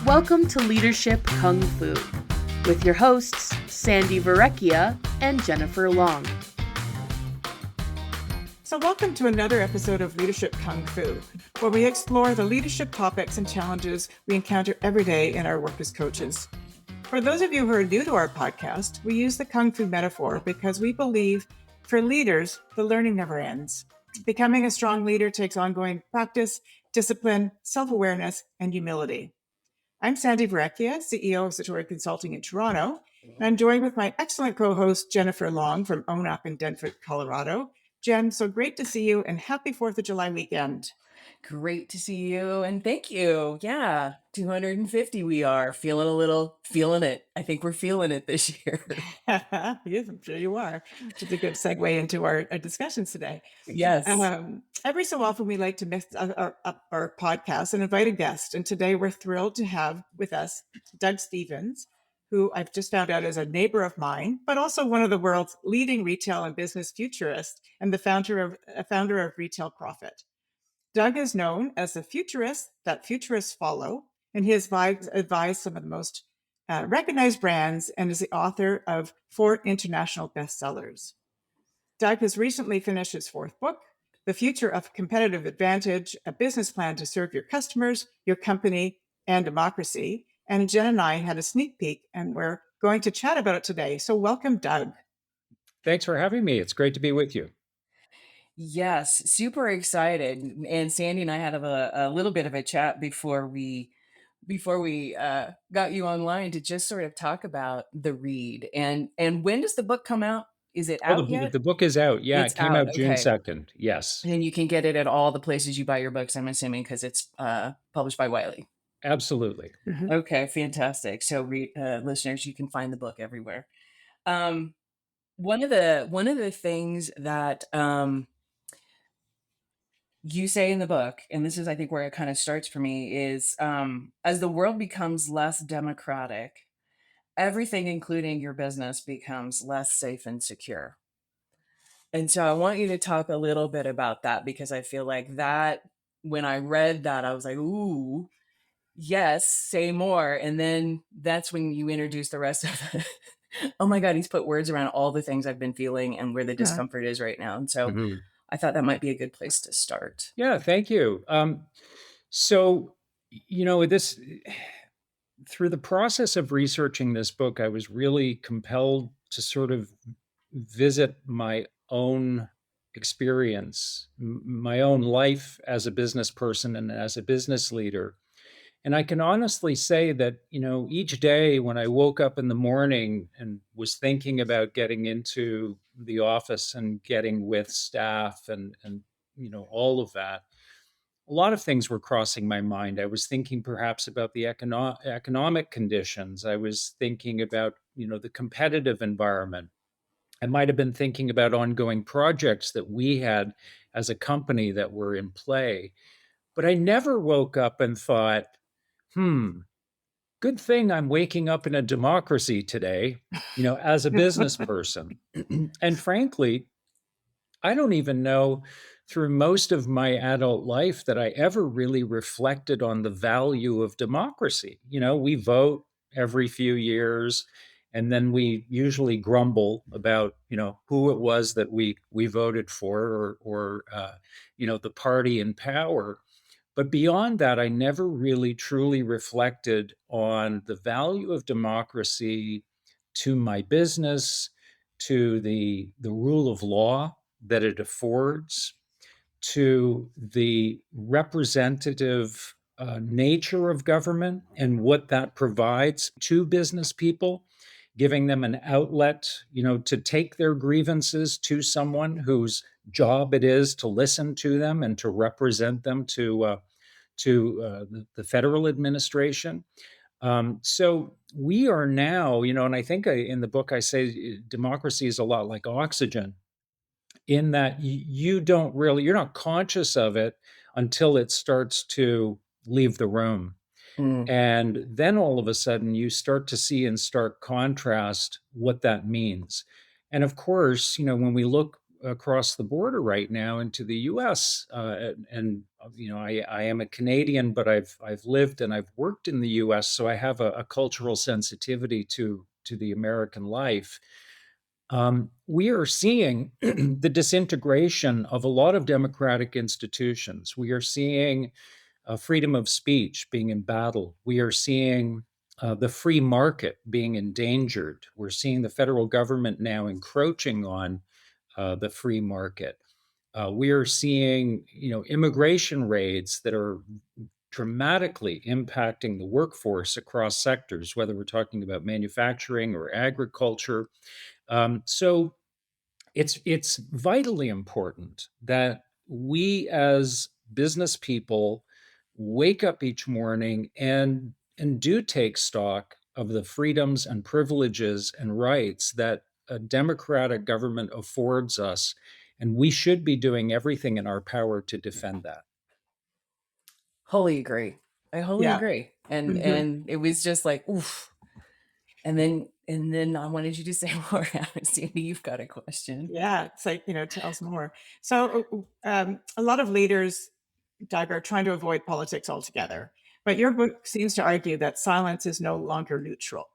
Welcome to Leadership Kung Fu with your hosts, Sandi Verrecchia and Jennifer Long. So welcome to another episode of Leadership Kung Fu, where we explore the leadership topics and challenges we encounter every day in our work as coaches. For those of you who are new to our podcast, we use the Kung Fu metaphor because we believe for leaders, the learning never ends. Becoming a strong leader takes ongoing practice, discipline, self-awareness, and humility. I'm Sandi Verrecchia, CEO of Satori Consulting in Toronto, and I'm joined with my excellent co-host, Jennifer Long from Own Up in Denver, Colorado. Jen, so great to see you and happy 4th of July weekend. Great to see you and thank you. Yeah, 250 we are. Feeling it. I think we're feeling it this year. Yes, I'm sure you are. It's a good segue into our discussions today. Yes. Every so often we like to mix up our podcast and invite a guest. And today we're thrilled to have with us Doug Stevens, who I've just found out is a neighbor of mine, but also one of the world's leading retail and business futurists and the founder of Retail Profit. Doug is known as the futurist that futurists follow, and he has advised some of the most recognized brands and is the author of 4 international bestsellers. Doug has recently finished his 4th book, The Future of Competitive Advantage, a business plan to serve your customers, your company, and democracy. And Jen and I had a sneak peek, and we're going to chat about it today. So welcome, Doug. Thanks for having me. It's great to be with you. Yes, super excited. And Sandi and I had a little bit of a chat before we got you online to just sort of talk about the read. And when does the book come out? Is it out yet? The book is out. Yeah, It's it came out June okay. 2nd. Yes. And you can get it at all the places you buy your books, I'm assuming, because it's published by Wiley. Absolutely. Mm-hmm. Okay, fantastic. So listeners, you can find the book everywhere. One of the things that you say in the book, and this is, I think, where it kind of starts for me, is as the world becomes less democratic, everything, including your business, becomes less safe and secure. And so I want you to talk a little bit about that, because I feel like that when I read that, I was like, ooh, yes, say more. And then that's when you introduce the rest of it. Oh my God, he's put words around all the things I've been feeling and where the discomfort is right now. And so I thought that might be a good place to start. Yeah, thank you. So, through the process of researching this book, I was really compelled to sort of visit my own experience, my own life as a business person and as a business leader. And I can honestly say that, each day when I woke up in the morning and was thinking about getting into the office and getting with staff and all of that, a lot of things were crossing my mind. I was thinking perhaps about the economic conditions. I was thinking about, the competitive environment. I might have been thinking about ongoing projects that we had as a company that were in play. But I never woke up and thought, good thing I'm waking up in a democracy today, as a business person. And frankly, I don't even know through most of my adult life that I ever really reflected on the value of democracy. We vote every few years, and then we usually grumble about, who it was that we voted for or the party in power. But beyond that, I never really truly reflected on the value of democracy to my business, to the rule of law that it affords, to the representative nature of government and what that provides to business people, giving them an outlet, to take their grievances to someone whose job it is to listen to them and to represent them to the federal administration. So we are now, and I think in the book I say democracy is a lot like oxygen, in that you're not conscious of it until it starts to leave the room. And then all of a sudden you start to see in stark contrast what that means. And of course, when we look across the border right now into the U.S. I am a Canadian, but I've lived and I've worked in the U.S., so I have a cultural sensitivity to the American life. We are seeing the disintegration of a lot of democratic institutions. We are seeing freedom of speech being embattled. We are seeing the free market being endangered. We're seeing the federal government now encroaching on the free market. We are seeing, immigration raids that are dramatically impacting the workforce across sectors, whether we're talking about manufacturing or agriculture. So it's vitally important that we as business people wake up each morning and do take stock of the freedoms and privileges and rights that a democratic government affords us, and we should be doing everything in our power to defend that. Wholly agree. I wholly Yeah. agree. And Mhm. and it was just like, oof. And then I wanted you to say more. Sandy, you've got a question. Yeah, it's like, tell us more. So a lot of leaders, Doug, are trying to avoid politics altogether. But your book seems to argue that silence is no longer neutral.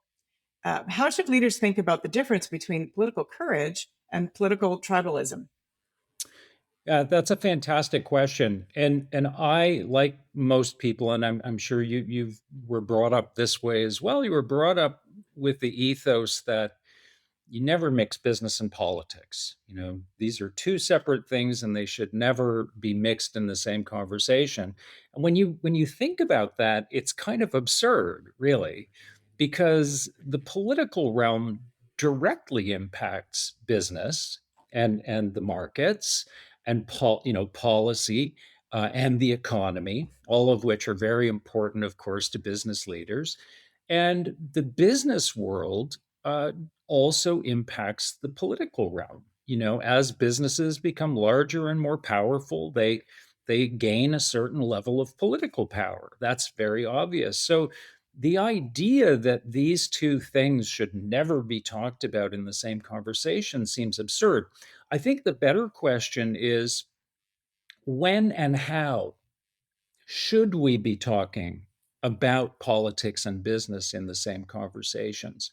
How should leaders think about the difference between political courage and political tribalism? That's a fantastic question, and I, like most people, and I'm sure you were brought up this way as well. You were brought up with the ethos that you never mix business and politics. These are two separate things, and they should never be mixed in the same conversation. And when you think about that, it's kind of absurd, really, because the political realm directly impacts business and the markets and policy and the economy, all of which are very important, of course, to business leaders. And the business world also impacts the political realm. As businesses become larger and more powerful, they gain a certain level of political power. That's very obvious. So the idea that these two things should never be talked about in the same conversation seems absurd. I think the better question is, when and how should we be talking about politics and business in the same conversations?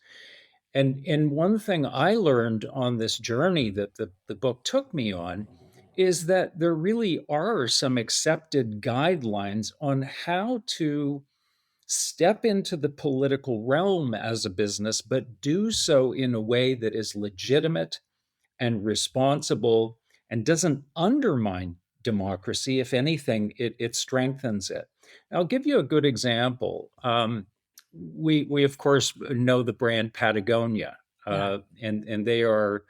And one thing I learned on this journey that the book took me on is that there really are some accepted guidelines on how to step into the political realm as a business, but do so in a way that is legitimate and responsible and doesn't undermine democracy. If anything, it strengthens it. I'll give you a good example. We of course know the brand Patagonia, Yeah. and they are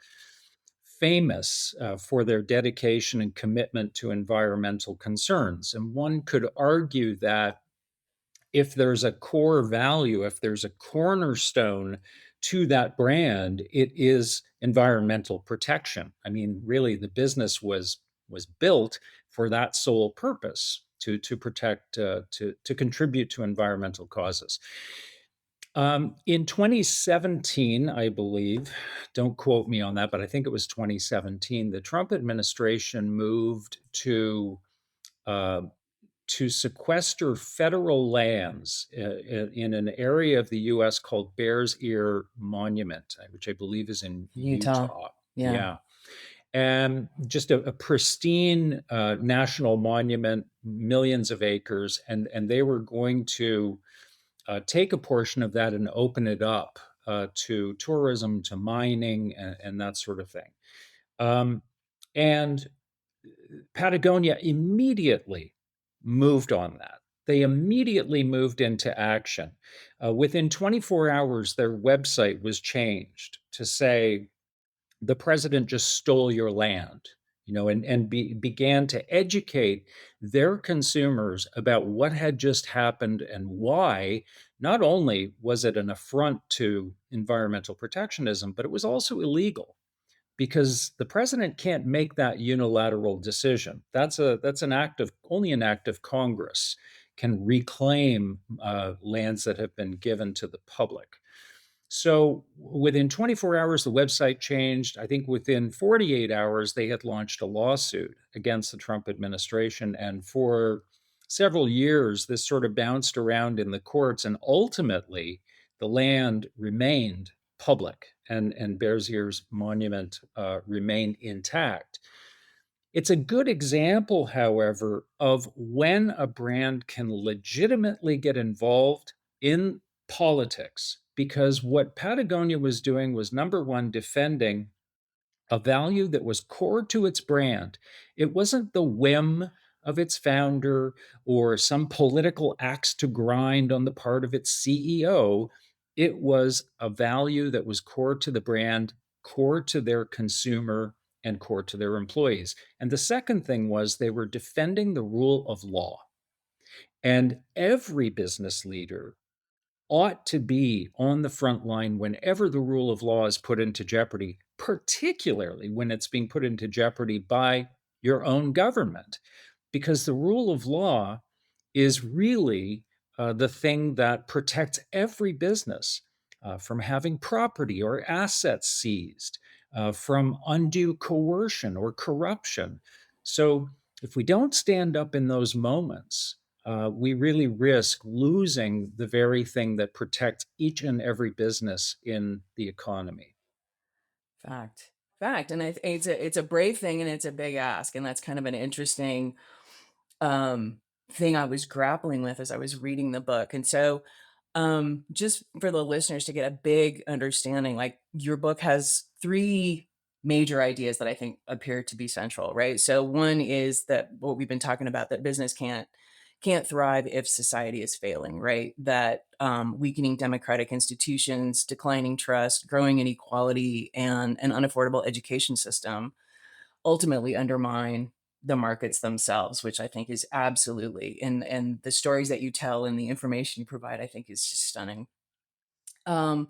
famous for their dedication and commitment to environmental concerns. And one could argue that if there's a core value, if there's a cornerstone to that brand, it is environmental protection. I mean, really, the business was built for that sole purpose, to protect, to contribute to environmental causes. In 2017, I believe, don't quote me on that, but I think it was 2017, the Trump administration moved uh, to sequester federal lands in an area of the U.S. called Bears Ear Monument, which I believe is in Utah. Utah. Yeah. Yeah. And just a pristine national monument, millions of acres. And they were going to take a portion of that and open it up to tourism, to mining, and that sort of thing. And Patagonia immediately moved on that. They immediately moved into action. Within 24 hours, their website was changed to say, the president just stole your land, and began to educate their consumers about what had just happened and why. Not only was it an affront to environmental protectionism, but it was also illegal, because the president can't make that unilateral decision. That's an act of only an act of Congress can reclaim lands that have been given to the public. So within 24 hours, the website changed. I think within 48 hours, they had launched a lawsuit against the Trump administration. And for several years, this sort of bounced around in the courts. And ultimately, the land remained public and Bears monument remained intact. It's a good example, however, of when a brand can legitimately get involved in politics, because what Patagonia was doing was number one, defending a value that was core to its brand. It wasn't the whim of its founder or some political axe to grind on the part of its CEO. It was a value that was core to the brand, core to their consumer, and core to their employees. And the second thing was they were defending the rule of law. And every business leader ought to be on the front line whenever the rule of law is put into jeopardy, particularly when it's being put into jeopardy by your own government, because the rule of law is really the thing that protects every business from having property or assets seized, from undue coercion or corruption. So if we don't stand up in those moments, we really risk losing the very thing that protects each and every business in the economy. Fact. And it's a brave thing and it's a big ask. And that's kind of an interesting um, thing I was grappling with as I was reading the book. And so, just for the listeners to get a big understanding, like your book has three major ideas that I think appear to be central, right? So one is that what we've been talking about, that business can't thrive if society is failing, right? That weakening democratic institutions, declining trust, growing inequality, and an unaffordable education system ultimately undermine the markets themselves, which I think is absolutely, and the stories that you tell and the information you provide, I think is just stunning. Um,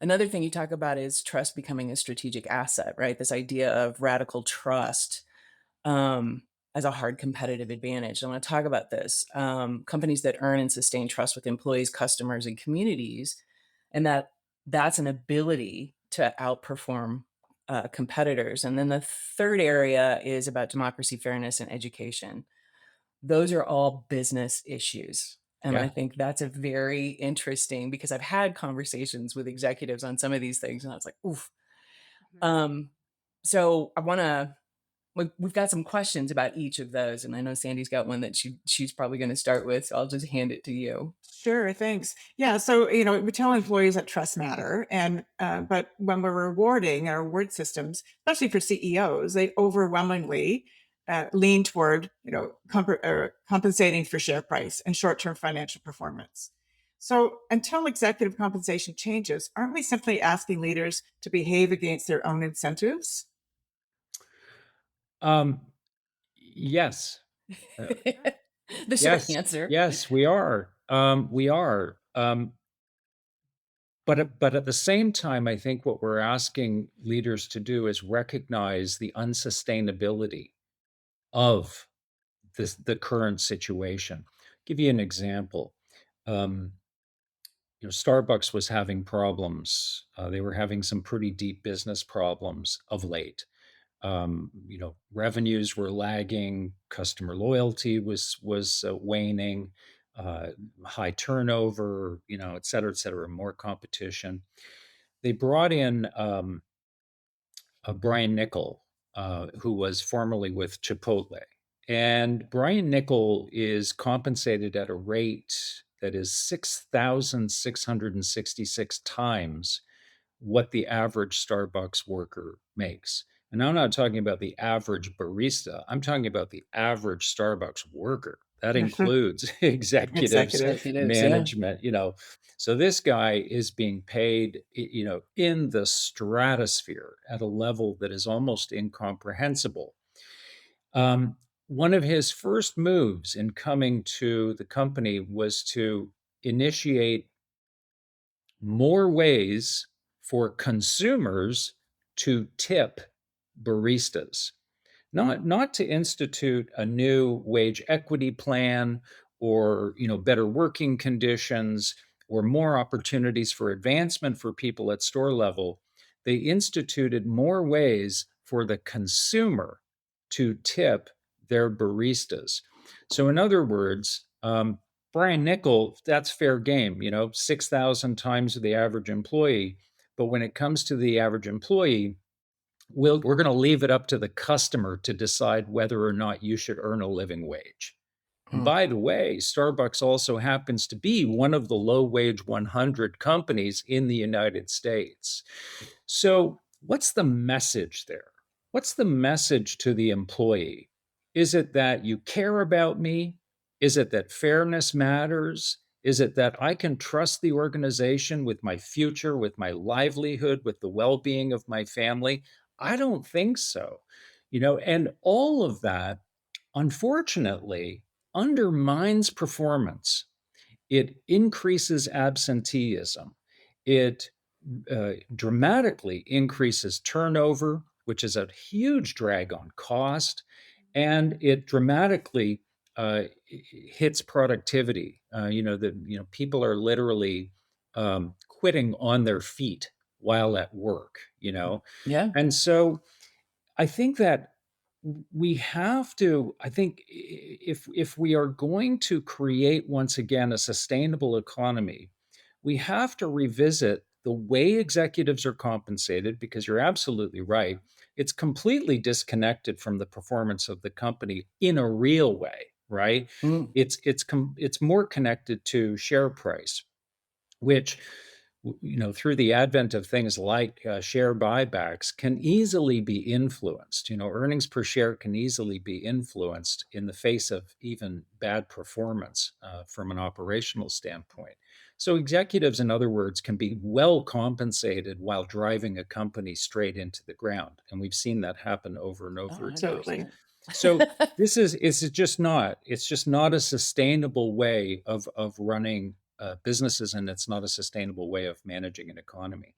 Another thing you talk about is trust becoming a strategic asset, right? This idea of radical trust um, as a hard competitive advantage. I want to talk about this. Companies that earn and sustain trust with employees, customers, and communities, and that's an ability to outperform competitors. And then the third area is about democracy, fairness, and education. Those are all business issues. And I Yeah. think that's a very interesting, because I've had conversations with executives on some of these things, and I was like, oof. Um, so I want to we've got some questions about each of those, and I know Sandy's got one that she's probably going to start with, so I'll just hand it to you. Sure, thanks. Yeah, so we tell employees that trust matter, and but when we're rewarding our reward systems, especially for CEOs, they overwhelmingly lean toward compensating for share price and short-term financial performance. So until executive compensation changes, aren't we simply asking leaders to behave against their own incentives? Um, yes. Uh, The short yes. answer. Yes, we are. We are. But at the same time, I think what we're asking leaders to do is recognize the unsustainability of the current situation. Give you an example. Um, Starbucks was having problems. They were having some pretty deep business problems of late. Revenues were lagging, customer loyalty was waning, uh, high turnover, et cetera, more competition. They brought in Brian Nickel, who was formerly with Chipotle. And Brian Nickel is compensated at a rate that is 6,666 times what the average Starbucks worker makes. And I'm not talking about the average barista, I'm talking about the average Starbucks worker. That includes executives, Executive. Executives, yeah. management. So this guy is being paid, in the stratosphere at a level that is almost incomprehensible. Um, One of his first moves in coming to the company was to initiate more ways for consumers to tip baristas, not to institute a new wage equity plan or better working conditions or more opportunities for advancement for people at store level, they instituted more ways for the consumer to tip their baristas. So, in other words, Brian Nickel, that's fair game, 6,000 times the average employee. But when it comes to the average employee, we're going to leave it up to the customer to decide whether or not you should earn a living wage. And Mm. by the way, Starbucks also happens to be one of the low wage 100 companies in the United States. So, what's the message there? What's the message to the employee? Is it that you care about me? Is it that fairness matters? Is it that I can trust the organization with my future, with my livelihood, with the well being of my family? I don't think so. And all of that, unfortunately, undermines performance. It increases absenteeism. It dramatically increases turnover, which is a huge drag on cost, and it dramatically hits productivity. People are literally quitting on their feet while at work. Yeah. And so I think that we have to, I think if we are going to create once again a sustainable economy, we have to revisit the way executives are compensated, because you're absolutely right. It's completely disconnected from the performance of the company in a real way, right? Mm. It's more connected to share price, which, through the advent of things like share buybacks, can easily be influenced. Earnings per share can easily be influenced in the face of even bad performance from an operational standpoint. So executives, in other words, can be well compensated while driving a company straight into the ground, and we've seen that happen over and Oh, over again. Totally. 100%. So it's just not a sustainable way of running businesses, and it's not a sustainable way of managing an economy.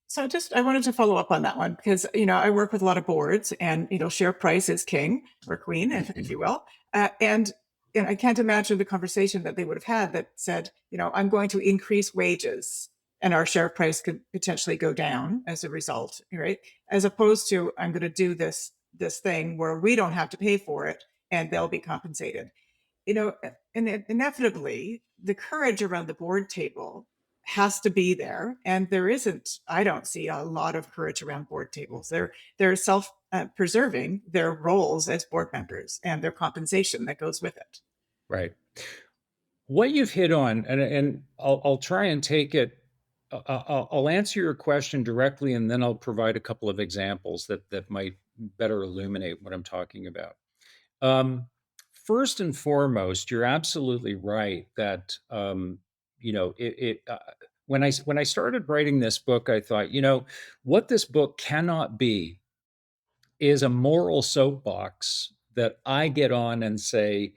So I wanted to follow up on that one because, I work with a lot of boards and, share price is king or queen, if you will. And I can't imagine the conversation that they would have had that said, I'm going to increase wages and our share price could potentially go down as a result, right? As opposed to I'm going to do this thing where we don't have to pay for it and they'll be compensated. And inevitably, the courage around the board table has to be there, and there isn't. I don't see a lot of courage around board tables. They're self preserving their roles as board members and their compensation that goes with it. Right. What you've hit on, and I'll try and take it. I'll answer your question directly, and then I'll provide a couple of examples that might better illuminate what I'm talking about. Um, First and foremost, you're absolutely right that when I started writing this book, I thought, what this book cannot be is a moral soapbox that I get on and say,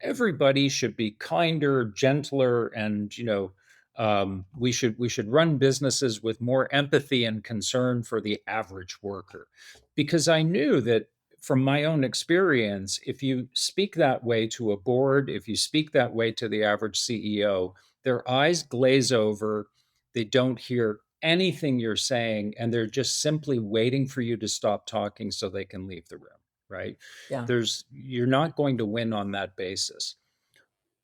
everybody should be kinder, gentler, and we should run businesses with more empathy and concern for the average worker, because I knew that from my own experience, if you speak that way to a board, if you speak that way to the average CEO, their eyes glaze over, they don't hear anything you're saying, and they're just simply waiting for you to stop talking so they can leave the room, right? Yeah. You're not going to win on that basis.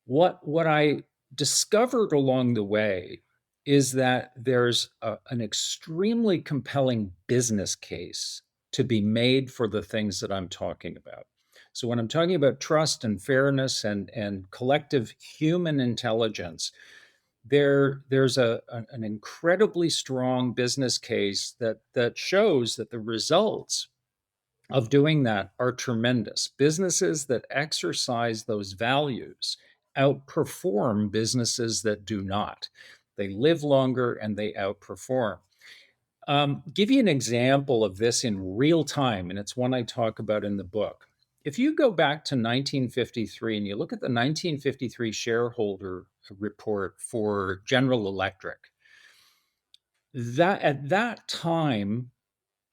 What I discovered along the way is that there's an extremely compelling business case to be made for the things that I'm talking about. So when I'm talking about trust and fairness and collective human intelligence, there's an incredibly strong business case that shows that the results of doing that are tremendous. Businesses that exercise those values outperform businesses that do not. They live longer and they outperform. Give you an example of this in real time, and it's one I talk about in the book. If you go back to 1953 and you look at the 1953 shareholder report for General Electric, that at that time,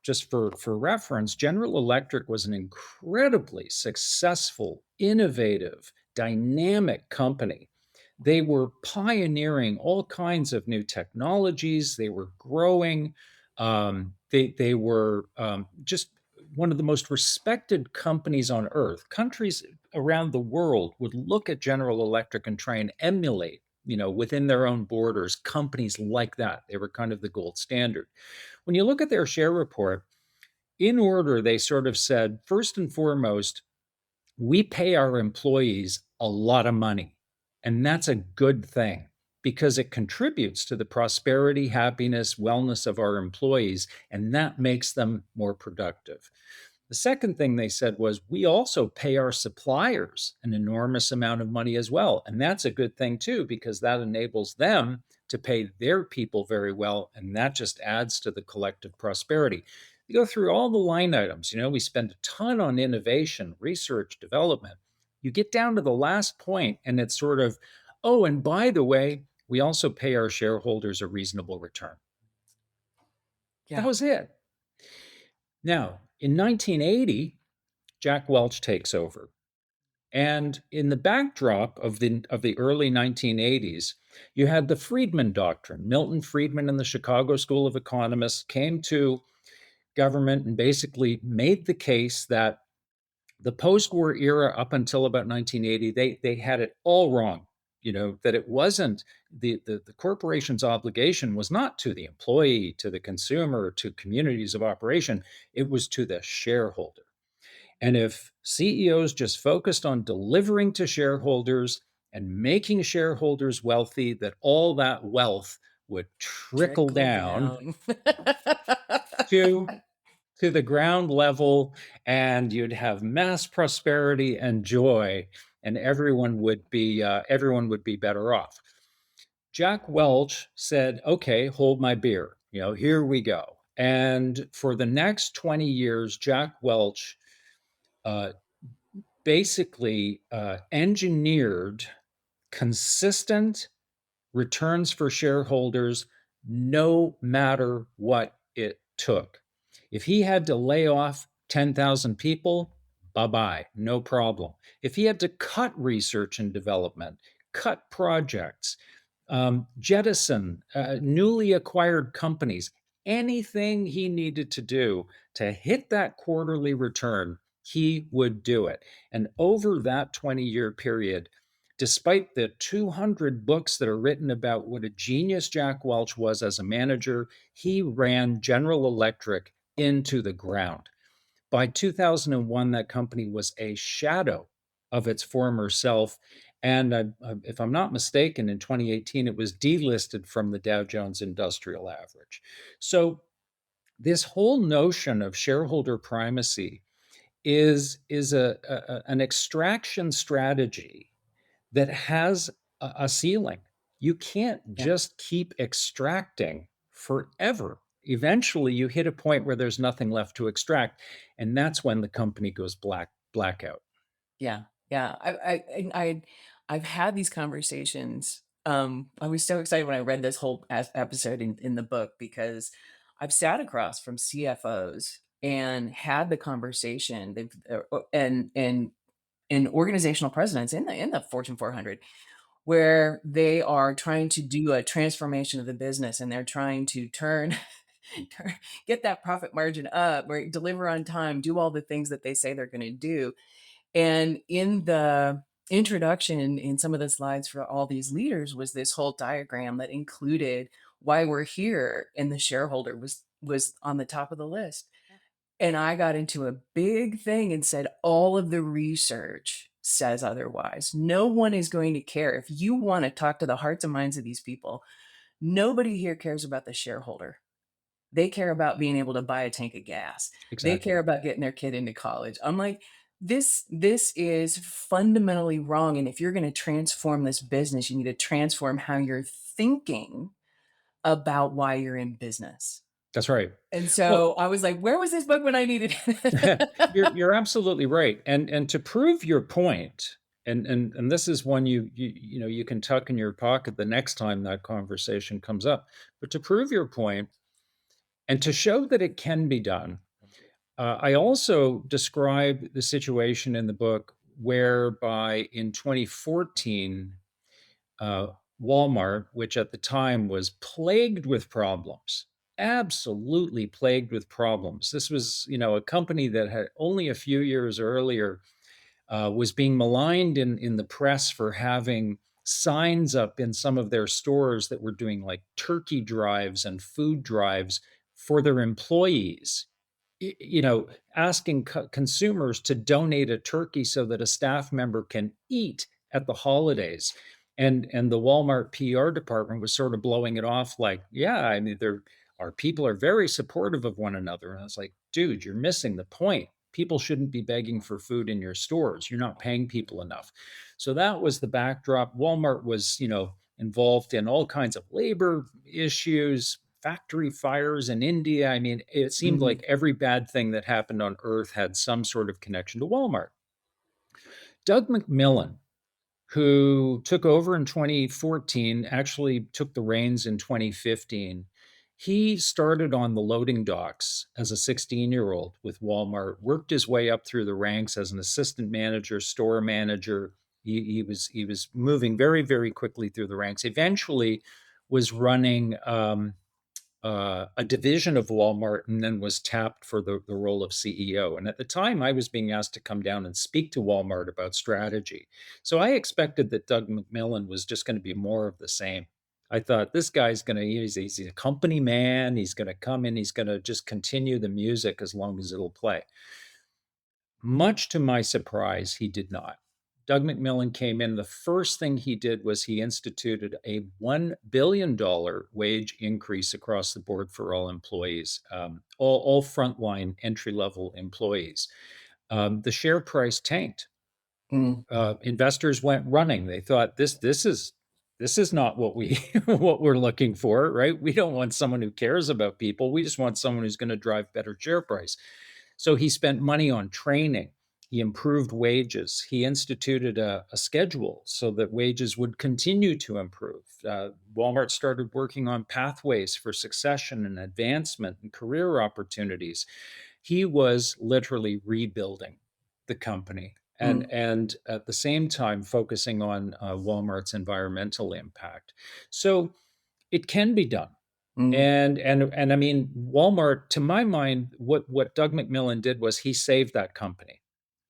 just for reference, General Electric was an incredibly successful, innovative, dynamic company They were pioneering all kinds of new technologies. They were growing. They were just one of the most respected companies on earth. Countries around the world would look at General Electric and try and emulate, within their own borders, companies like that. They were kind of the gold standard. When you look at their share report, in order, they sort of said, first and foremost, we pay our employees a lot of money. And that's a good thing because it contributes to the prosperity, happiness, wellness of our employees, and that makes them more productive. The second thing they said was, we also pay our suppliers an enormous amount of money as well. And that's a good thing too, because that enables them to pay their people very well. And that just adds to the collective prosperity. You go through all the line items, we spend a ton on innovation, research, development. You get down to the last point, and it's sort of, oh, and by the way, we also pay our shareholders a reasonable return. Yeah. That was it. Now, in 1980, Jack Welch takes over. And in the backdrop of the early 1980s, you had the Friedman Doctrine. Milton Friedman and the Chicago School of Economists came to government and basically made the case that the post-war era up until about 1980, they had it all wrong. That it wasn't the corporation's obligation was not to the employee, to the consumer, to communities of operation. It was to the shareholder. And if CEOs just focused on delivering to shareholders and making shareholders wealthy, that all that wealth would trickle down to the ground level, and you'd have mass prosperity and joy, and everyone would be better off. Jack Welch said, "Okay, hold my beer. Here we go." And for the next 20 years, Jack Welch basically engineered consistent returns for shareholders no matter what it took. If he had to lay off 10,000 people, bye-bye, no problem. If he had to cut research and development, cut projects, jettison newly acquired companies, anything he needed to do to hit that quarterly return, he would do it. And over that 20-year period, despite the 200 books that are written about what a genius Jack Welch was as a manager, he ran General Electric into the ground. By 2001, that company was a shadow of its former self. And if I'm not mistaken, in 2018, it was delisted from the Dow Jones Industrial Average. So this whole notion of shareholder primacy is an extraction strategy that has a ceiling. You can't just keep extracting forever. Eventually, you hit a point where there's nothing left to extract, and that's when the company goes blackout. Yeah, yeah. I've had these conversations. I was so excited when I read this whole episode in the book because I've sat across from CFOs and had the conversation. And organizational presidents in the Fortune 400, where they are trying to do a transformation of the business, and they're trying to get that profit margin up, or deliver on time, do all the things that they say they're going to do. And in the introduction, in some of the slides for all these leaders, was this whole diagram that included why we're here, and the shareholder was on the top of the list. And I got into a big thing and said, all of the research says otherwise. No one is going to care. If you want to talk to the hearts and minds of these people, nobody here cares about the shareholder. They care about being able to buy a tank of gas. Exactly. They care about getting their kid into college. I'm like, this is fundamentally wrong. And if you're going to transform this business, you need to transform how you're thinking about why you're in business. That's right. And so I was like, where was this book when I needed it? You're absolutely right. And to prove your point, and this is one you can tuck in your pocket the next time that conversation comes up. But to prove your point, and to show that it can be done, I also describe the situation in the book whereby in 2014, uh, Walmart, which at the time was plagued with problems, absolutely plagued with problems. This was, a company that had only a few years earlier was being maligned in the press for having signs up in some of their stores that were doing like turkey drives and food drives for their employees, you know, asking consumers to donate a turkey so that a staff member can eat at the holidays. And the Walmart PR department was sort of blowing it off like, yeah, I mean, our people are very supportive of one another. And I was like, dude, you're missing the point. People shouldn't be begging for food in your stores. You're not paying people enough. So that was the backdrop. Walmart was, involved in all kinds of labor issues, factory fires in India. I mean, it seemed Mhm. like every bad thing that happened on earth had some sort of connection to Walmart. Doug McMillon, who took over in 2014, actually took the reins in 2015. He started on the loading docks as a 16-year-old with Walmart, worked his way up through the ranks as an assistant manager, store manager. He was moving very, very quickly through the ranks. Eventually was running a division of Walmart and then was tapped for the role of CEO. And at the time, I was being asked to come down and speak to Walmart about strategy. So I expected that Doug McMillon was just going to be more of the same. I thought this guy's going to, he's a company man. He's going to come in, he's going to just continue the music as long as it'll play. Much to my surprise, he did not. Doug McMillon came in. The first thing he did was he instituted a $1 billion wage increase across the board for all employees, all frontline entry level employees. The share price tanked. Mm. Investors went running. They thought this is not what we what we're looking for, right? We don't want someone who cares about people. We just want someone who's going to drive better share price. So he spent money on training. He improved wages. He instituted a schedule so that wages would continue to improve. Walmart started working on pathways for succession and advancement and career opportunities. He was literally rebuilding the company and at the same time focusing on Walmart's environmental impact. So it can be done. Mm. And I mean, Walmart, to my mind, what Doug McMillon did was he saved that company.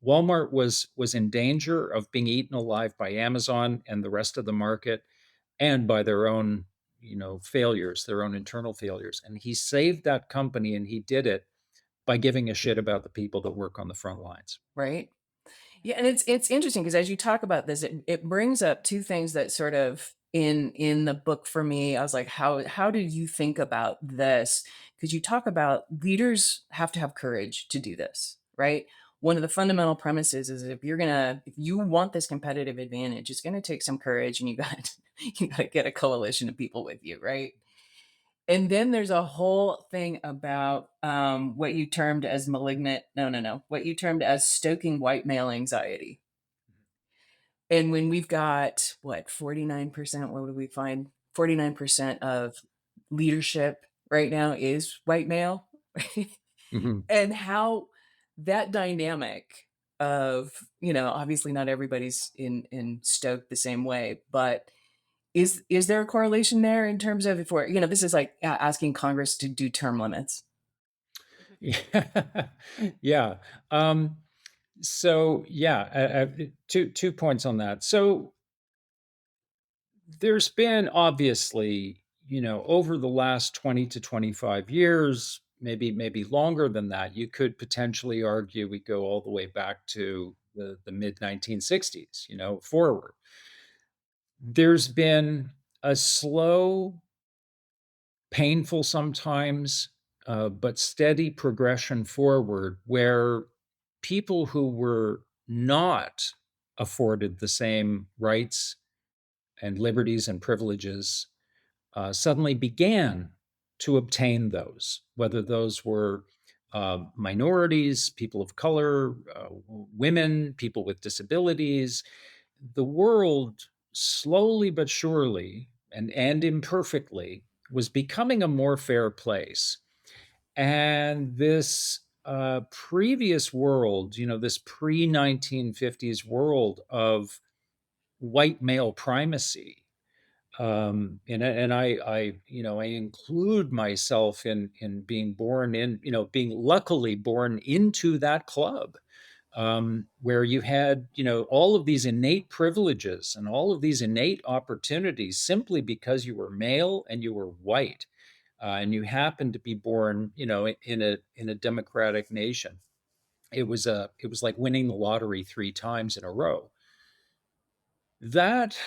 Walmart was in danger of being eaten alive by Amazon and the rest of the market, and by their own, failures, their own internal failures. And he saved that company, and he did it by giving a shit about the people that work on the front lines. Right. Yeah, and it's interesting because as you talk about this, it brings up two things that sort of in the book for me. I was like, how do you think about this? Because you talk about leaders have to have courage to do this, right? One of the fundamental premises is if you want this competitive advantage, it's gonna take some courage and you got to get a coalition of people with you, right? And then there's a whole thing about what you termed as malignant, no, what you termed as stoking white male anxiety. And when we've got what, 49%, what would we find? 49% of leadership right now is white male. Mm-hmm. And how that dynamic of, obviously not everybody's in stoked the same way, but is there a correlation there in terms of if we're, this is like asking Congress to do term limits? Yeah. Yeah. So yeah, two points on that. So there's been obviously, over the last 20 to 25 years, maybe longer than that, you could potentially argue we go all the way back to the mid 1960s, forward. There's been a slow, painful sometimes, but steady progression forward where people who were not afforded the same rights and liberties and privileges suddenly began to obtain those, whether those were minorities, people of color, women, people with disabilities. The world slowly but surely and imperfectly was becoming a more fair place. And this previous world, this pre 1950s world of white male primacy And I include myself in being born in, being luckily born into that club, where you had, all of these innate privileges and all of these innate opportunities simply because you were male and you were white, and you happened to be born, in a democratic nation. It was like winning the lottery 3 times in a row. That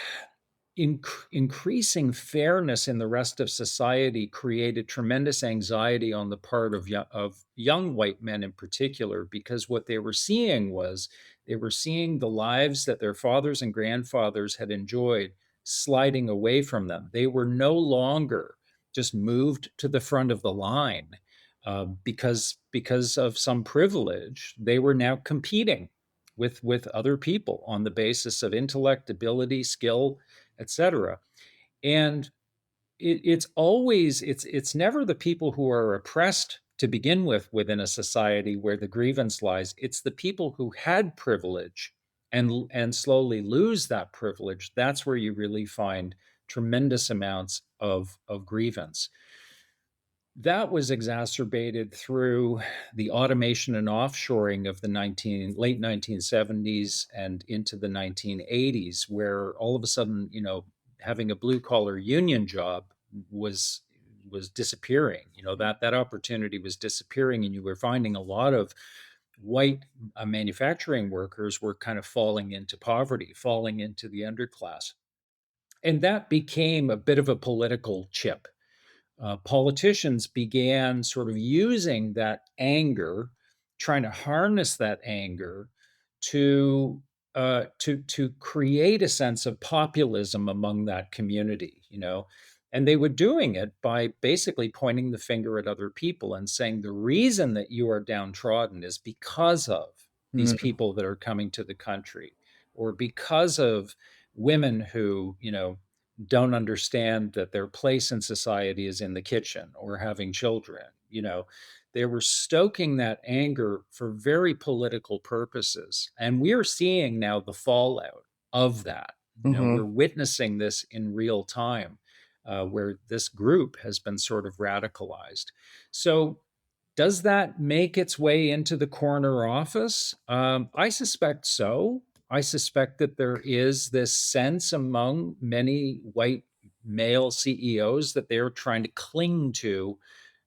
increasing fairness in the rest of society created tremendous anxiety on the part of young white men in particular, because what they were seeing was they were seeing the lives that their fathers and grandfathers had enjoyed sliding away from them. They were no longer just moved to the front of the line, because of some privilege. They were now competing with other people on the basis of intellect, ability, skill, etc. And it's never the people who are oppressed to begin with within a society where the grievance lies. It's the people who had privilege and slowly lose that privilege. That's where you really find tremendous amounts of grievance. That was exacerbated through the automation and offshoring of the late 1970s and into the 1980s, where all of a sudden, having a blue collar union job was was disappearing. That opportunity was disappearing, and you were finding a lot of white manufacturing workers were kind of falling into poverty, falling into the underclass, and that became a bit of a political chip. Politicians began sort of using that anger, trying to harness that anger to create a sense of populism among that community, and they were doing it by basically pointing the finger at other people and saying the reason that you are downtrodden is because of these Mm. people that are coming to the country, or because of women who, don't understand that their place in society is in the kitchen or having children. They were stoking that anger for very political purposes. And we're seeing now the fallout of that. We're Hmm. witnessing this in real time, where this group has been sort of radicalized. So, does that make its way into the corner office? I suspect so. I suspect that there is this sense among many white male CEOs that they're trying to cling to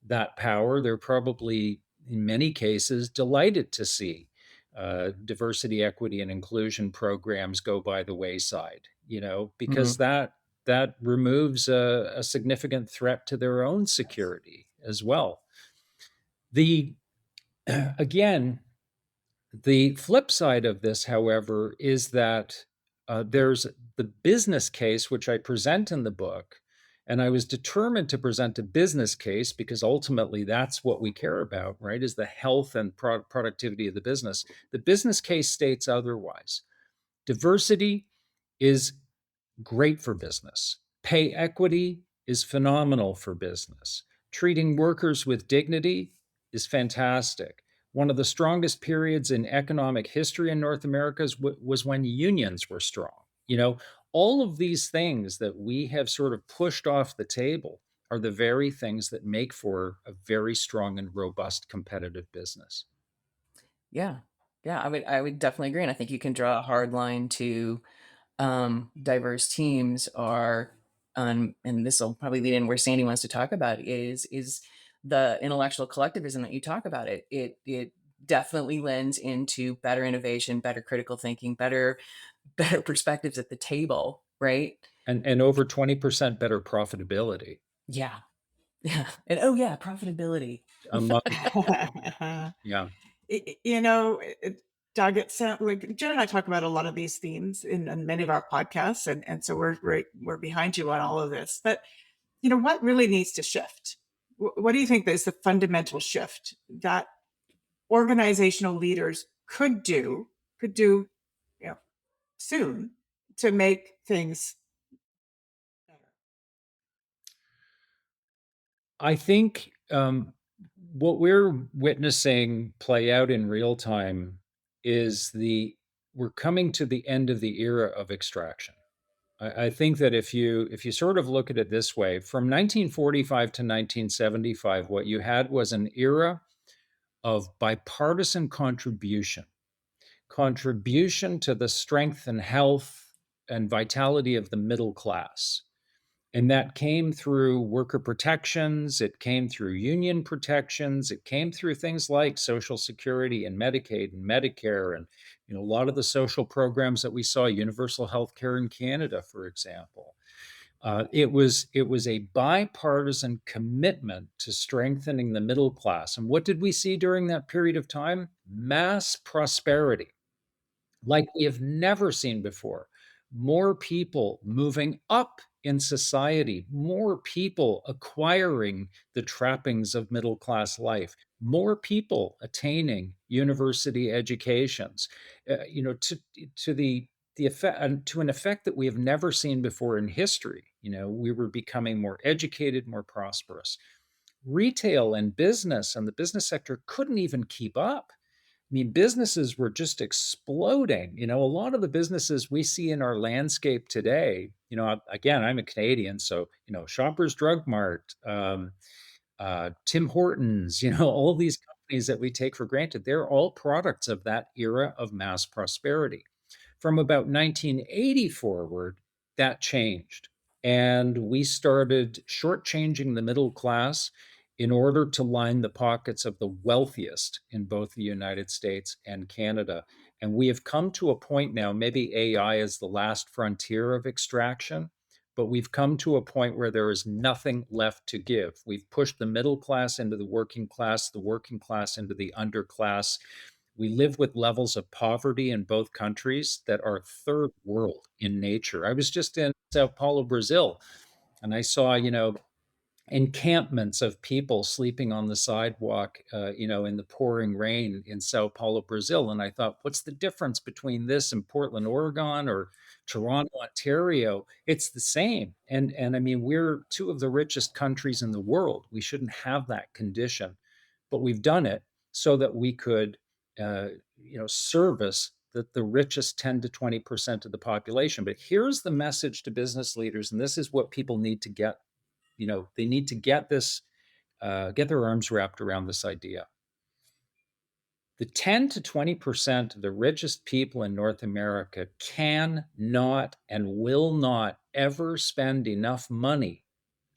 that power. They're probably, in many cases, delighted to see diversity, equity, and inclusion programs go by the wayside, because Hmm. that removes a significant threat to their own security as well. The Again, the flip side of this, however, is that there's the business case, which I present in the book. And I was determined to present a business case because ultimately that's what we care about, right? Is the health and productivity of the business. The business case states otherwise. Diversity is great for business. Pay equity is phenomenal for business. Treating workers with dignity is fantastic. One of the strongest periods in economic history in North America was when unions were strong. All of these things that we have sort of pushed off the table are the very things that make for a very strong and robust competitive business. Yeah. Yeah, I would definitely agree. And I think you can draw a hard line to diverse teams are, and this will probably lead in where Sandy wants to talk about is the intellectual collectivism that you talk about. It definitely lends into better innovation, better critical thinking, better perspectives at the table, right? And over 20% better profitability Yeah. Yeah. And oh yeah, profitability. among, yeah. You know, Doug, it sounds like Jen and I talk about a lot of these themes in many of our podcasts, and so we're behind you on all of this. But what really needs to shift? What do you think is the fundamental shift that organizational leaders could do, you know, soon to make things better? I think what we're witnessing play out in real time is we're coming to the end of the era of extraction. I think that if you sort of look at it this way, from 1945 to 1975, what you had was an era of bipartisan contribution to the strength and health and vitality of the middle class. And that came through worker protections, it came through union protections, it came through things like Social Security and Medicaid and Medicare, and a lot of the social programs that we saw, universal health care in Canada, for example. It was a bipartisan commitment to strengthening the middle class. And what did we see during that period of time? Mass prosperity like we have never seen before. More people moving up in society, more people acquiring the trappings of middle class life, more people attaining university educations, to the effect to an effect that we have never seen before in history. We were becoming more educated, more prosperous. Retail and business and the business sector couldn't even keep up. I mean, businesses were just exploding. A lot of the businesses we see in our landscape today, again, I'm a Canadian, so, Shoppers Drug Mart, Tim Hortons, all these companies that we take for granted, they're all products of that era of mass prosperity. From about 1980 forward, that changed. And we started shortchanging the middle class in order to line the pockets of the wealthiest in both the United States and Canada. And we have come to a point now, maybe AI is the last frontier of extraction, but we've come to a point where there is nothing left to give. We've pushed the middle class into the working class into the underclass. We live with levels of poverty in both countries that are third world in nature. I was just in Sao Paulo, Brazil, and I saw, encampments of people sleeping on the sidewalk, in the pouring rain in Sao Paulo, Brazil. And I thought, what's the difference between this and Portland, Oregon, or Toronto, Ontario? It's the same. And I mean, we're two of the richest countries in the world. We shouldn't have that condition, but we've done it so that we could, service the richest 10 to 20% of the population. But here's the message to business leaders, and this is what people need to get. They need to get this, get their arms wrapped around this idea. The 10 to 20% of the richest people in North America cannot and will not ever spend enough money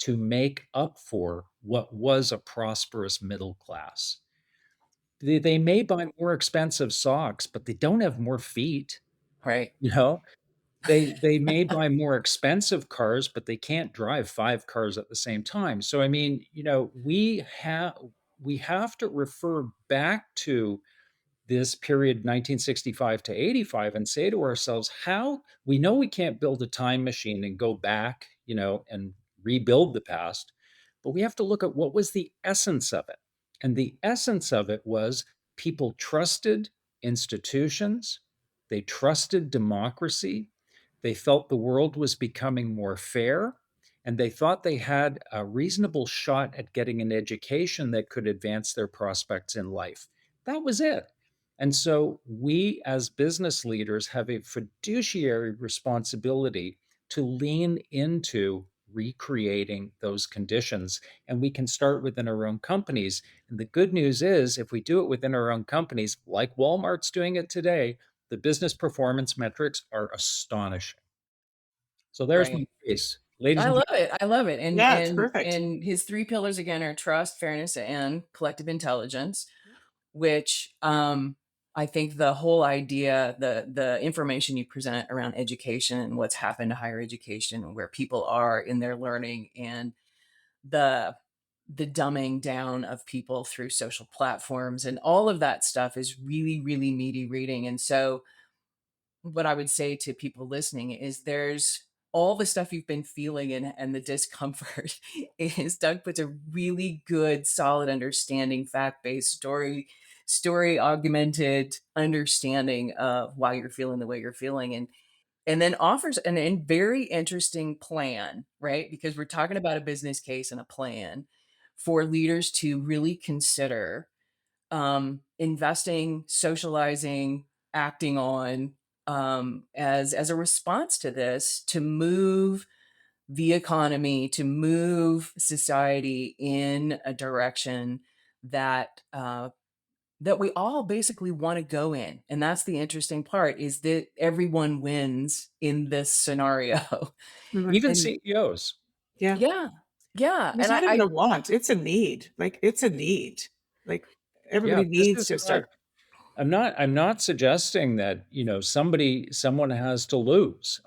to make up for what was a prosperous middle class. They may buy more expensive socks, but they don't have more feet. Right. They may buy more expensive cars, but they can't drive 5 cars at the same time. So I mean, we have to refer back to this period 1965 to 85 and say to ourselves, how we know we can't build a time machine and go back, and rebuild the past, but we have to look at what was the essence of it. And the essence of it was people trusted institutions, they trusted democracy, they felt the world was becoming more fair, and they thought they had a reasonable shot at getting an education that could advance their prospects in life. That was it. And so we, as business leaders, have a fiduciary responsibility to lean into recreating those conditions. And we can start within our own companies. And the good news is, if we do it within our own companies, like Walmart's doing it today, the business performance metrics are astonishing. So there's my Right. case. Ladies I and love it. I love it. And Yeah, it's and perfect. and his 3 pillars again are trust, fairness, and collective intelligence, which I think the whole idea, the information you present around education and what's happened to higher education and where people are in their learning, and the the dumbing down of people through social platforms and all of that stuff is really, really meaty reading. And so what I would say to people listening is there's all the stuff you've been feeling and the discomfort is Doug puts a really good, solid understanding, fact-based story augmented understanding of why you're feeling the way you're feeling, and then offers an very interesting plan, right? Because we're talking about a business case and a plan for leaders to really consider investing, socializing, acting on, as a response to this, to move the economy, to move society in a direction that that we all basically want to go in. And that's the interesting part, is that everyone wins in this scenario. Right. Even And CEOs. Yeah. yeah, yeah. It's And not even I a want, it's a need. Like, it's a need. Like, Yeah, everybody this needs is to not start. I'm not suggesting that, someone has to lose.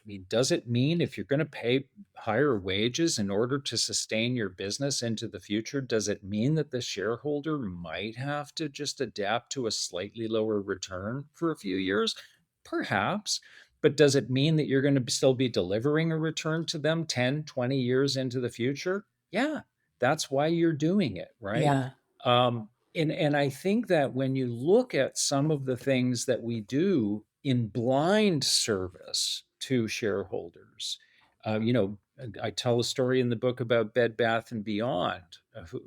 I mean, does it mean if you're going to pay higher wages in order to sustain your business into the future, does it mean that the shareholder might have to just adapt to a slightly lower return for a few years? Perhaps. But does it mean that you're going to still be delivering a return to them 10, 20 years into the future? Yeah, that's why you're doing it, right? yeah, And I think that when you look at some of the things that we do in blind service to shareholders, I tell a story in the book about Bed Bath and Beyond,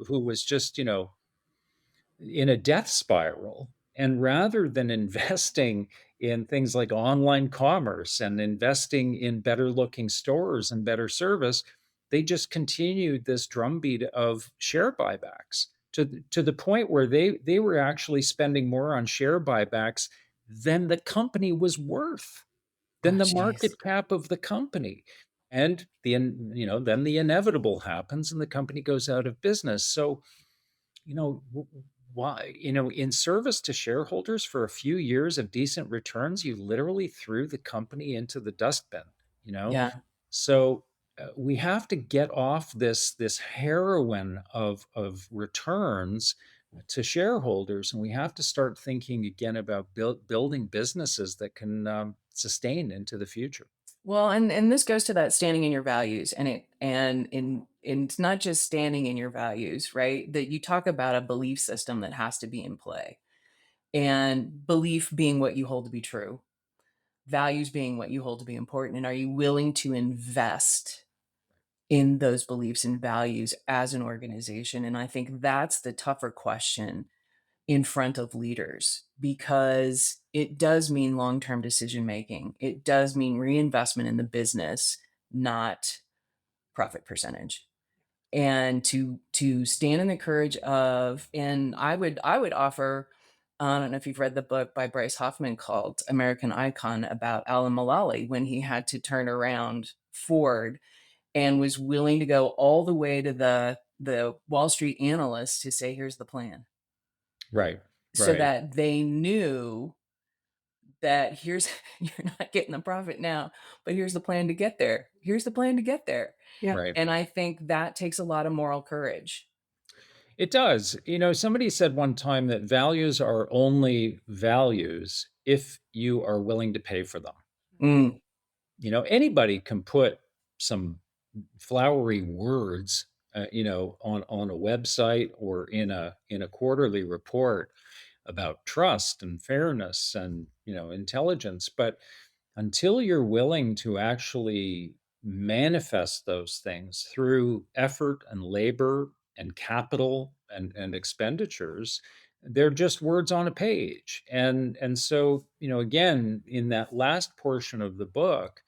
who was just, in a death spiral. And rather than investing in things like online commerce and investing in better looking stores and better service, they just continued this drumbeat of share buybacks to the point where they were actually spending more on share buybacks than the company was worth, than oh the jeez, market cap of the company. And then the inevitable happens and the company goes out of business. So why, in service to shareholders for a few years of decent returns, you literally threw the company into the dustbin, you know? yeah. So we have to get off this heroin of returns to shareholders, and we have to start thinking again about building businesses that can sustain into the future. Well, and this goes to that standing in your values, and it's not just standing in your values, right? That you talk about a belief system that has to be in play, and belief being what you hold to be true, values being what you hold to be important, and are you willing to invest in those beliefs and values as an organization? And I think that's the tougher question in front of leaders, because it does mean long-term decision making. It does mean reinvestment in the business, not profit percentage. And to stand in the courage of, and I would offer, I don't know if you've read the book by Bryce Hoffman called American Icon, about Alan Mulally, when he had to turn around Ford and was willing to go all the way to the Wall Street analysts to say, here's the plan, Right, so right, that they knew that here's you're not getting the profit now, but here's the plan to get there. Here's the plan to get there. Yeah. right. And I think that takes a lot of moral courage. It does. Somebody said one time that values are only values if you are willing to pay for them. Mm, Anybody can put some flowery words, on a website or in a quarterly report about trust and fairness and intelligence, but until you're willing to actually manifest those things through effort and labor and capital and expenditures, they're just words on a page. And so, again, in that last portion of the book,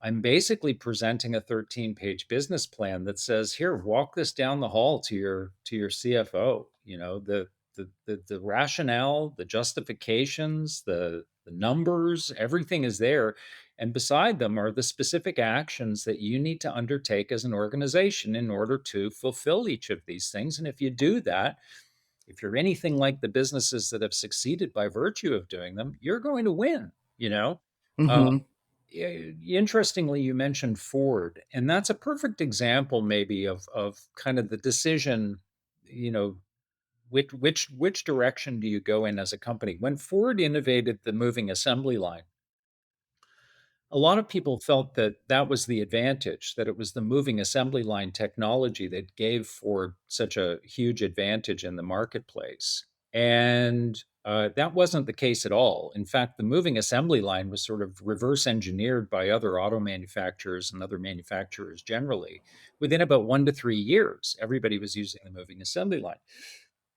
I'm basically presenting a 13-page business plan that says, here, walk this down the hall to your CFO. The rationale, the justifications, the numbers, everything is there. And beside them are the specific actions that you need to undertake as an organization in order to fulfill each of these things. And if you do that, if you're anything like the businesses that have succeeded by virtue of doing them, you're going to win, you know? Uh, mhm. Interestingly, you mentioned Ford, and that's a perfect example, maybe, of kind of the decision, you know, which direction do you go in as a company? When Ford innovated the moving assembly line, a lot of people felt that that was the advantage, that it was the moving assembly line technology that gave Ford such a huge advantage in the marketplace. And that wasn't the case at all. In fact, the moving assembly line was sort of reverse engineered by other auto manufacturers and other manufacturers generally. Within about 1 to 3 years, everybody was using the moving assembly line.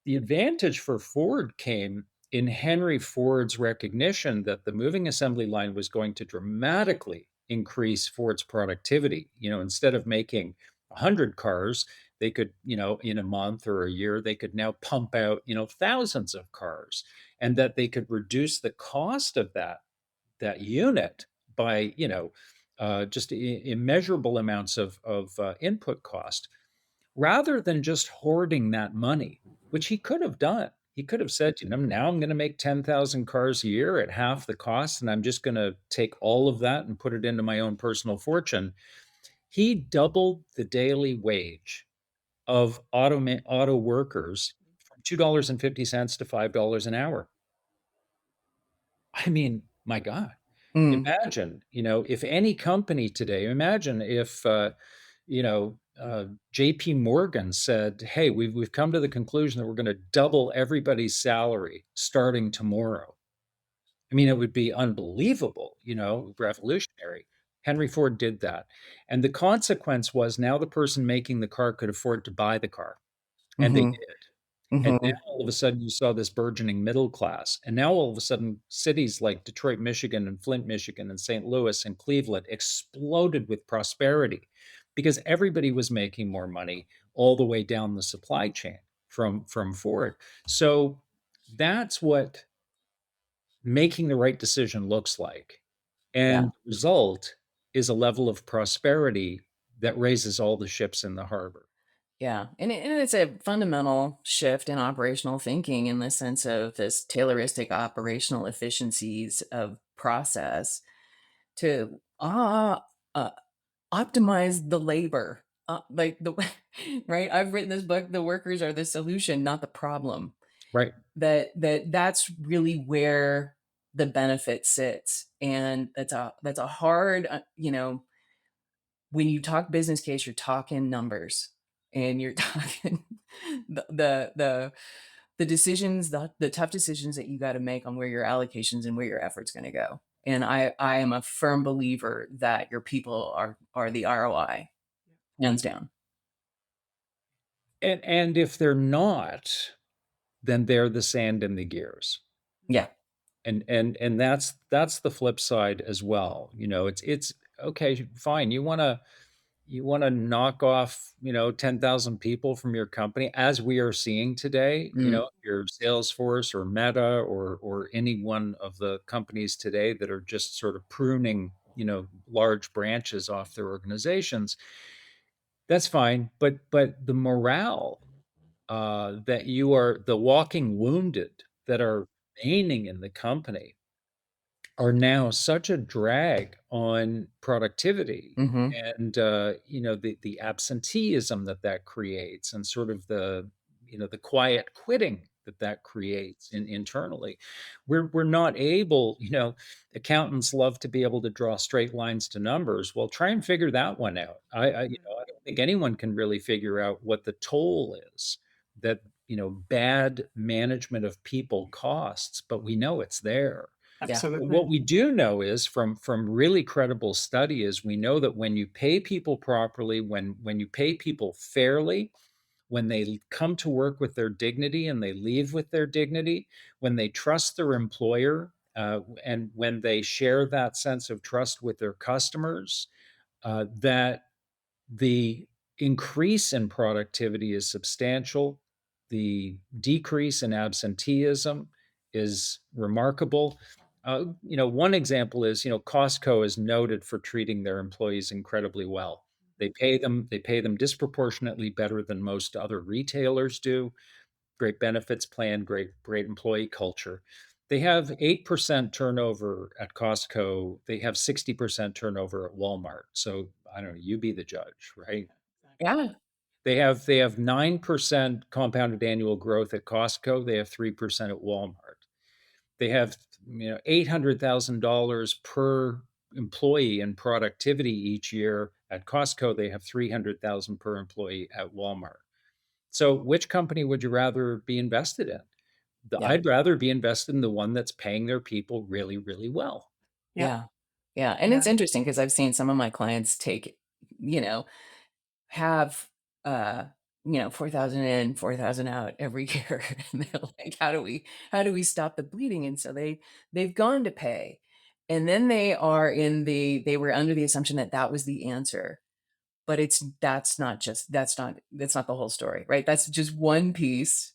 The advantage for Ford came in Henry Ford's recognition that the moving assembly line was going to dramatically increase Ford's productivity. Instead of making 100 cars, they could, in a month or a year, they could now pump out, thousands of cars, and that they could reduce the cost of that unit by, just immeasurable amounts of input cost, rather than just hoarding that money, which he could have done. He could have said, now I'm going to make 10,000 cars a year at half the cost, and I'm just going to take all of that and put it into my own personal fortune. He doubled the daily wage of auto workers from $2.50 to $5 an hour. I mean, my God. Mm. Imagine, if any company today, imagine if, JP Morgan said, hey, we've come to the conclusion that we're going to double everybody's salary starting tomorrow. I mean, it would be unbelievable, revolutionary. Henry Ford did that. And the consequence was now the person making the car could afford to buy the car. And they Mm-hmm. did. And now Mm-hmm. all of a sudden you saw this burgeoning middle class. And now all of a sudden cities like Detroit, Michigan, and Flint, Michigan, and St. Louis and Cleveland exploded with prosperity because everybody was making more money all the way down the supply chain from Ford. So that's what making the right decision looks like. Yeah. And the result is a level of prosperity that raises all the ships in the harbor. Yeah. And it's a fundamental shift in operational thinking in the sense of this Tayloristic operational efficiencies of process to optimize the labor. Like the right. I've written this book, The Workers Are the Solution, not the problem. Right. That's really where the benefit sits. And that's a hard, when you talk business case, you're talking numbers and you're talking the decisions, the tough decisions that you got to make on where your allocations and where your effort's going to go. And I am a firm believer that your people are the ROI, hands down. And if they're not, then they're the sand in the gears. Yeah. And that's the flip side as well. It's okay, fine. You want to knock off, 10,000 people from your company, as we are seeing today, Mm. your Salesforce or Meta or any one of the companies today that are just sort of pruning, large branches off their organizations. That's fine, but the morale, that you are the walking wounded that are remaining in the company are now such a drag on productivity, Mm-hmm. and the absenteeism that creates, and sort of the quiet quitting that creates internally. We're not able, accountants love to be able to draw straight lines to numbers. Well, try and figure that one out. I don't think anyone can really figure out what the toll is that, bad management of people costs, but we know it's there. Yeah. Absolutely. What we do know is from really credible study is we know that when you pay people properly, when you pay people fairly, when they come to work with their dignity and they leave with their dignity, when they trust their employer, and when they share that sense of trust with their customers, that the increase in productivity is substantial. The decrease in absenteeism is remarkable. One example is, Costco is noted for treating their employees incredibly well. They pay them disproportionately better than most other retailers do. Great benefits plan, great employee culture. They have 8% turnover at Costco. They have 60% turnover at Walmart. So I don't know, you be the judge, right? Yeah. They have 9% compounded annual growth at Costco. They have 3% at Walmart. They have, $800,000 per employee in productivity each year at Costco. They have 300,000 per employee at Walmart. So which company would you rather be invested in? Yeah. I'd rather be invested in the one that's paying their people really, really well. Yeah. Yeah. Yeah. And Yeah. it's interesting because I've seen some of my clients take, have uh 4,000 in, 4,000 out every year. And they're like, how do we stop the bleeding? And so they've gone to pay. And then they were under the assumption that that was the answer. But that's not the whole story, right? That's just one piece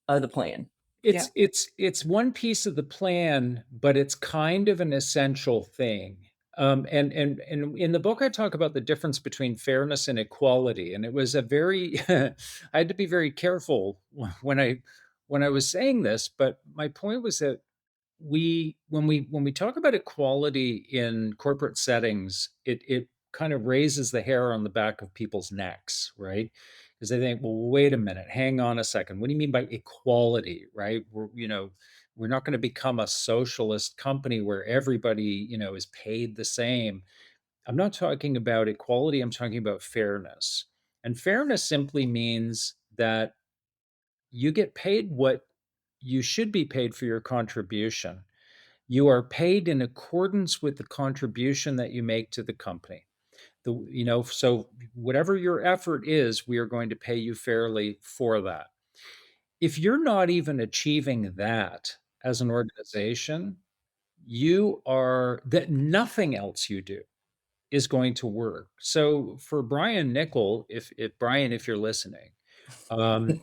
of the plan. Yeah. It's one piece of the plan, but it's kind of an essential thing. And in the book, I talk about the difference between fairness and equality, and it was a very I had to be very careful when I was saying this, but my point was that when we talk about equality in corporate settings, it kind of raises the hair on the back of people's necks, right? Because they think, well, wait a minute, hang on a second. What do you mean by equality, right? We're not going to become a socialist company where everybody, is paid the same. I'm not talking about equality, I'm talking about fairness. And fairness simply means that you get paid what you should be paid for your contribution. You are paid in accordance with the contribution that you make to the company. So whatever your effort is, we are going to pay you fairly for that. If you're not even achieving that as an organization, you are that nothing else you do is going to work. So for Brian Nickel, if Brian, if you're listening, um,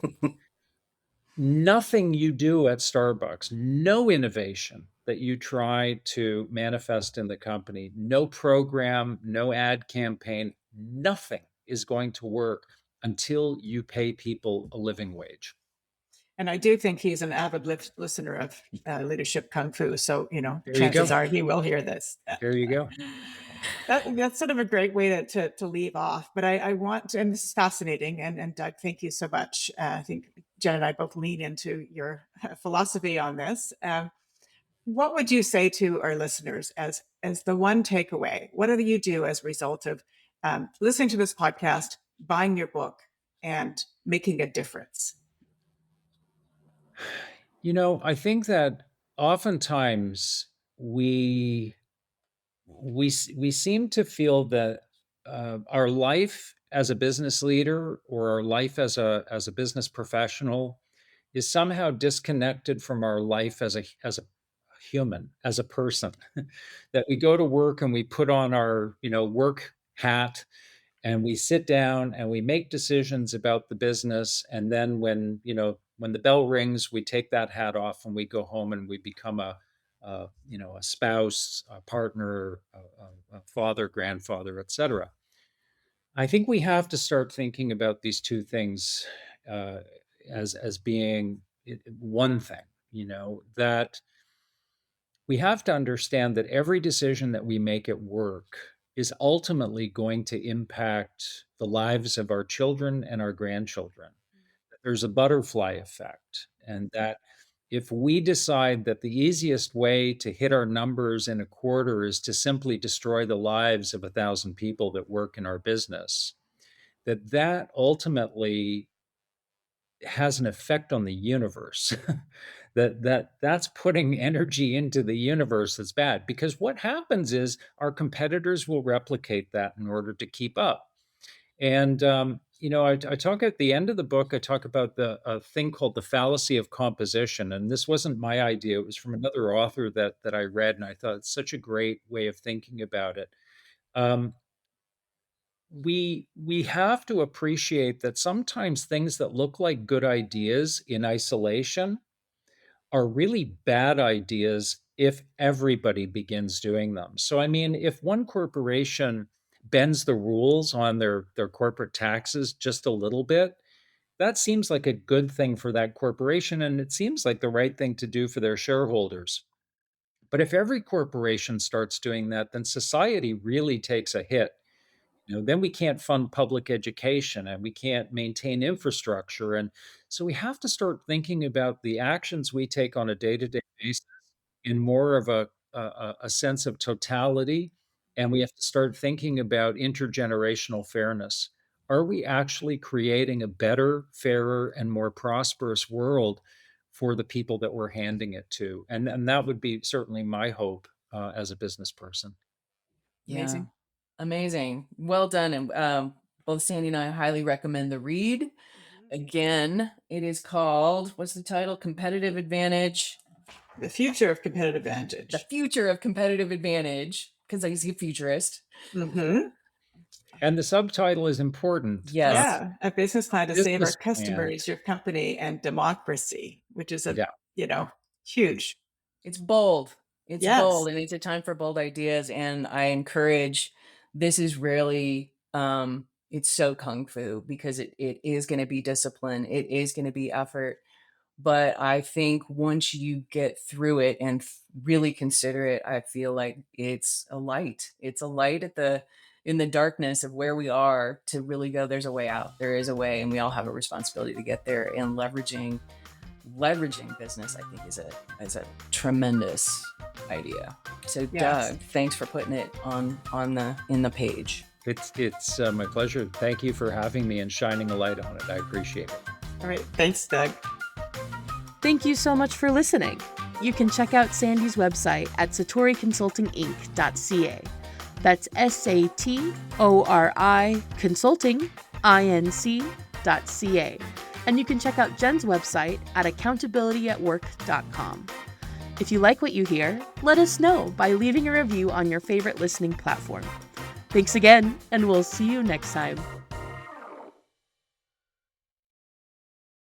nothing you do at Starbucks, no innovation that you try to manifest in the company, no program, no ad campaign, nothing is going to work until you pay people a living wage. And I do think he's an avid listener of Leadership Kung Fu. So, There you chances go. are he will hear this. There you go. That's sort of a great way to leave off. But I want to, and this is fascinating. And Doug, thank you so much. I think Jen and I both lean into your philosophy on this. What would you say to our listeners as the one takeaway? What do you do as a result of listening to this podcast, buying your book, and making a difference? I think that oftentimes we seem to feel that our life as a business leader or our life as a business professional is somehow disconnected from our life as a human, as a person. That we go to work and we put on our work hat and we sit down and we make decisions about the business, and then when the bell rings, we take that hat off and we go home and we become a spouse, a partner, a father, grandfather, etc. I think we have to start thinking about these two things uh, as being one thing. That we have to understand that every decision that we make at work is ultimately going to impact the lives of our children and our grandchildren. There's a butterfly effect, and that if we decide that the easiest way to hit our numbers in a quarter is to simply destroy the lives of 1,000 people that work in our business, that ultimately has an effect on the universe. That's putting energy into the universe that's bad, because what happens is our competitors will replicate that in order to keep up. And I talk at the end of the book. I talk about the a thing called the fallacy of composition, and this wasn't my idea. It was from another author that I read, and I thought it's such a great way of thinking about it. Um, we have to appreciate that sometimes things that look like good ideas in isolation are really bad ideas if everybody begins doing them. So, I mean, if one corporation bends the rules on their corporate taxes just a little bit, that seems like a good thing for that corporation, and it seems like the right thing to do for their shareholders. But if every corporation starts doing that, then society really takes a hit. Then we can't fund public education and we can't maintain infrastructure. And so we have to start thinking about the actions we take on a day-to-day basis in more of a sense of totality. And we have to start thinking about intergenerational fairness. Are we actually creating a better, fairer, and more prosperous world for the people that we're handing it to? And that would be certainly my hope as a business person. Yeah. Amazing. Amazing. Well done. And both Sandy and I highly recommend the read. Again, it is called, what's the title? Competitive Advantage. The future of competitive The advantage. future of competitive advantage, because I see a futurist. Mm-hmm. And the subtitle is important. Yes. Yeah, a business plan to save our Business plan. customers, your company, and democracy, which is a Yeah. huge. It's bold. It's Yes. bold, and it's a time for bold ideas. And I encourage, this is really, it's so kung fu because it is going to be discipline. It is going to be effort. But I think once you get through it and really consider it, I feel like it's a light. It's a light in the darkness of where we are to really go, there's a way out. There is a way, and we all have a responsibility to get there. And leveraging business, I think, is a tremendous idea. So Yes. Doug, thanks for putting it in the page. It's my pleasure. Thank you for having me and shining a light on it. I appreciate it. All right. Thanks, Doug. Thank you so much for listening. You can check out Sandi's website at satoriconsultinginc.ca. That's SATORI Consulting INC.ca. And you can check out Jen's website at accountabilityatwork.com. If you like what you hear, let us know by leaving a review on your favorite listening platform. Thanks again, and we'll see you next time.